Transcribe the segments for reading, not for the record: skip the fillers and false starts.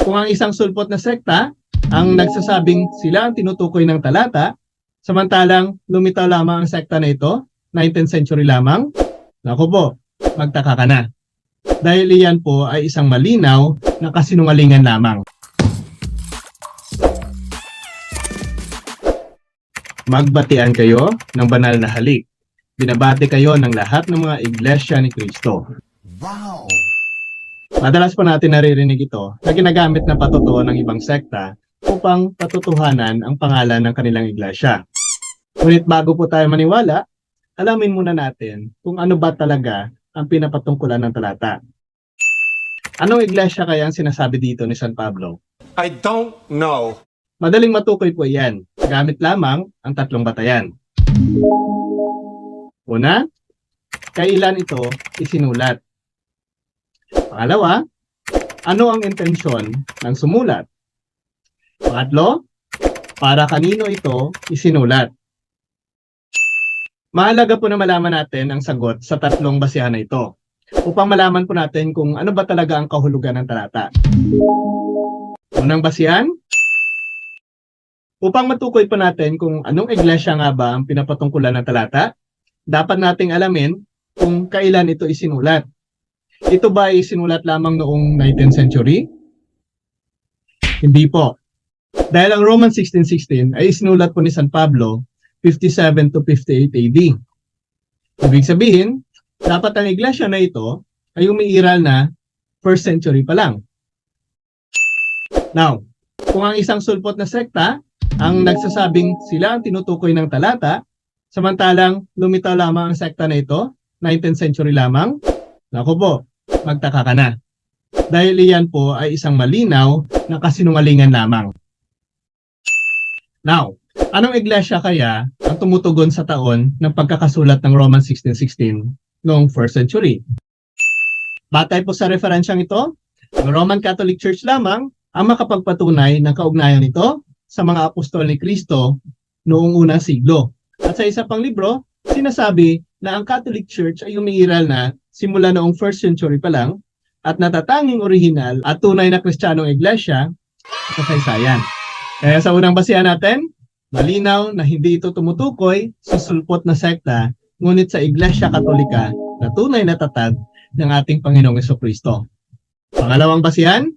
Kung ang isang sulpot na sekta ang nagsasabing sila ang tinutukoy ng talata, samantalang lumitaw lamang ang sekta na ito, 19th century lamang, naku po, magtaka ka na. Dahil iyan po ay isang malinaw na kasinungalingan lamang. Magbatian kayo ng banal na halik. Binabati kayo ng lahat ng mga iglesia ni Kristo. Wow! Madalas pa natin naririnig ito na ginagamit na patutuo ng ibang sekta upang patutuhanan ang pangalan ng kanilang iglesia. Ngunit bago po tayo maniwala, alamin muna natin kung ano ba talaga ang pinapatungkulan ng talata. Anong iglesia kaya ang sinasabi dito ni San Pablo? I don't know. Madaling matukoy po yan. Gamit lamang ang tatlong batayan. Una, kailan ito isinulat? Pangalawa, ano ang intensyon ng sumulat? Pangatlo, para kanino ito isinulat? Mahalaga po na malaman natin ang sagot sa tatlong basihan na ito upang malaman po natin kung ano ba talaga ang kahulugan ng talata. Unang basihan, upang matukoy pa natin kung anong iglesia nga ba ang pinapatungkulan ng talata, dapat nating alamin kung kailan ito isinulat. Ito ba ay isinulat lamang noong 19th century? Hindi po. Dahil ang Romans 16:16 ay isinulat po ni San Pablo 57 to 58 AD. Ibig sabihin, dapat ang iglesia na ito ay umiiral na 1st century pa lang. Now, kung ang isang sulpot na sekta ang nagsasabing sila ang tinutukoy ng talata, samantalang lumitaw lamang ang sekta na ito, 19th century lamang, naku po, magtaka ka na. Dahil iyan po ay isang malinaw na kasinungalingan lamang. Now, anong iglesia kaya ang tumutugon sa taon ng pagkakasulat ng Romans 16:16 noong 1st century? Batay po sa referensyang ito, ang Roman Catholic Church lamang ang makapagpatunay ng kaugnayan nito sa mga apostol ni Kristo noong unang siglo. At sa isa pang libro, sinasabi na ang Catholic Church ay umiiral na simula noong 1st century pa lang at natatanging orihinal at tunay na Kristiyanong iglesia sa kasaysayan. Kaya sa unang basihan natin, malinaw na hindi ito tumutukoy sa sulpot na sekta, ngunit sa Iglesia Katolika na tunay na tatag ng ating Panginoong Jesucristo. Pangalawang basihan,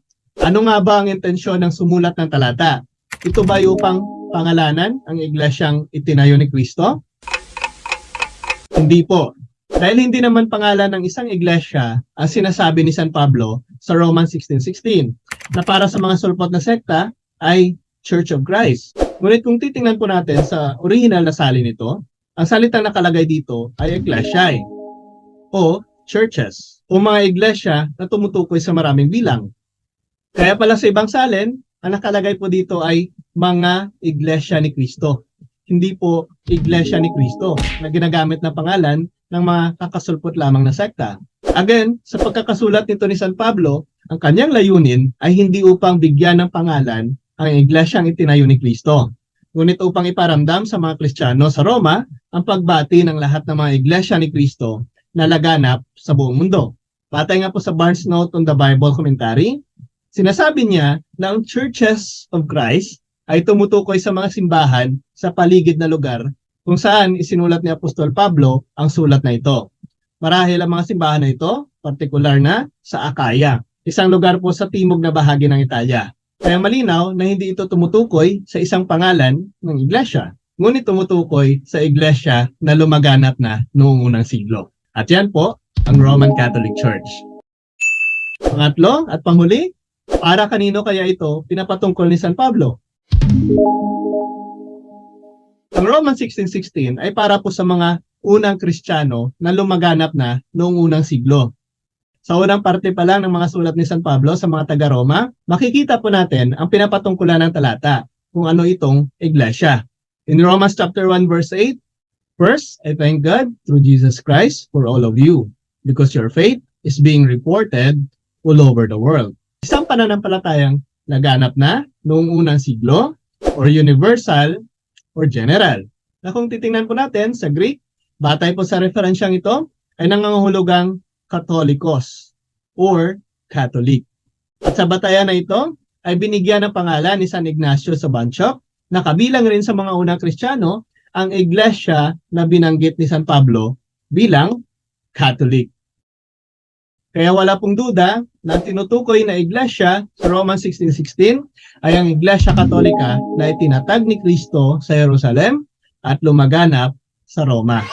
ano nga ba ang intensyon ng sumulat ng talata? Ito ba upang pangalanan ang iglesyang itinayo ni Kristo? Hindi po. Dahil hindi naman pangalan ng isang iglesia ang sinasabi ni San Pablo sa Romans 16:16 na para sa mga sulpot na sekta ay Church of Christ. Ngunit kung titingnan po natin sa original na salin nito, ang salitang nakalagay dito ay ecclesiae o churches o mga iglesia na tumutukoy sa maraming bilang. Kaya pala sa ibang salin, ang nakalagay po dito ay mga iglesia ni Kristo. Hindi po iglesia ni Kristo na ginagamit na pangalan ng mga kakasulpot lamang na sekta. Again, sa pagkakasulat nito ni San Pablo, ang kanyang layunin ay hindi upang bigyan ng pangalan ang iglesyang itinayo ni Kristo, ngunit upang iparamdam sa mga Kristiyano sa Roma ang pagbati ng lahat ng mga iglesia ni Kristo na laganap sa buong mundo. Batay nga po sa Barnes Note on the Bible Commentary, sinasabi niya na ang Churches of Christ ay tumutukoy sa mga simbahan sa paligid na lugar kung saan isinulat ni Apostol Pablo ang sulat na ito. Marahil ang mga simbahan na ito, partikular na sa Akaya, isang lugar po sa timog na bahagi ng Italia. Kaya malinaw na hindi ito tumutukoy sa isang pangalan ng iglesia, ngunit tumutukoy sa iglesia na lumaganap na noong unang siglo. At yan po ang Roman Catholic Church. Pangatlo at panghuli, para kanino kaya ito pinapatungkol ni San Pablo? Ang Romans 16:16 ay para po sa mga unang Kristiyano na lumaganap na noong unang siglo. Sa unang parte pa lang ng mga sulat ni San Pablo sa mga taga-Roma, makikita po natin ang pinapatungkulan ng talata kung ano itong iglesia. In Romans chapter 1 verse 8, "First, I thank God through Jesus Christ for all of you, because your faith is being reported all over the world." Isang pananampalatayang laganap na noong unang siglo or universal or general. Na kung titingnan po natin sa Greek, batay po sa referensyang ito, ay nangangahulugang Katolikos or Catholic. At sa batayan na ito, ay binigyan ng pangalan ni San Ignacio sa Banchok, na kabilang rin sa mga unang Kristiyano ang iglesia na binanggit ni San Pablo bilang Catholic. Kaya wala pong duda na ang tinutukoy na iglesia sa Romans 16:16 ay ang Iglesia Katolika na itinatag ni Kristo sa Jerusalem at lumaganap sa Roma.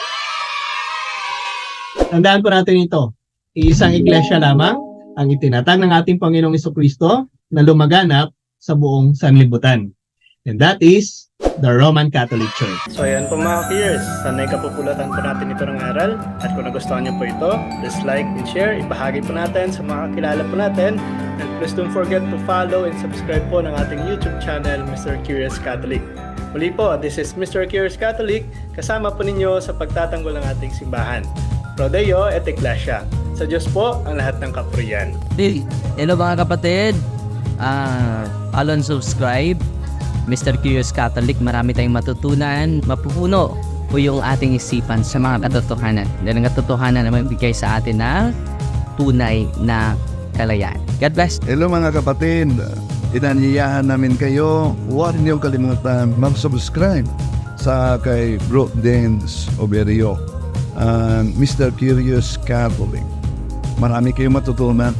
Tandaan po natin ito, iisang iglesia lamang ang itinatag ng ating Panginoong Jesucristo na lumaganap sa buong sanlibutan. And that is the Roman Catholic Church. So ayan po mga peers, sanay kapupulatan po natin ito ng aral. At kung nagustuhan niyo po ito, please like and share, ibahagi po natin sa mga kakilala po natin. And please don't forget to follow and subscribe po ng ating YouTube channel, Mr. Curious Catholic. Muli po, this is Mr. Curious Catholic, kasama po ninyo sa pagtatanggol ng ating simbahan. Pro Deo et Ecclesia. Sa Diyos po ang lahat ng kapurian. Hello mga kapatid, follow and subscribe Mr. Curious Catholic. Marami tayong matutunan, mapupuno po yung ating isipan sa mga katotohanan. Dahil ang katotohanan na magbigay sa atin ng tunay na kalayaan. God bless. Hello mga kapatid, inanyayahan namin kayo, huwag niyong kalimutan mag-subscribe sa kay Bro Dens Oberio, Mr. Curious Catholic. Marami kayong matutunan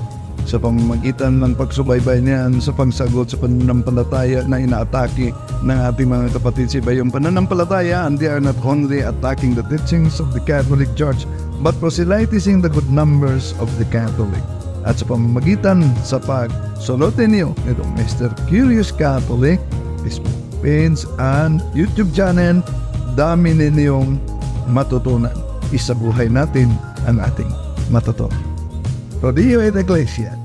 sa pamamagitan ng pagsubaybay niyan sa pagsagot sa pananampalataya na inaatake ng ating mga kapatid sa iba. Yung pananampalataya, and they are not only attacking the teachings of the Catholic Church, but proselytizing the good numbers of the Catholic. At sa pamamagitan sa pagsunutin niyo itong Mr. Curious Catholic, Facebook page and YouTube channel, dami ninyong matutunan. Isabuhay natin ang ating matutunan. Pro Deo et Ecclesia.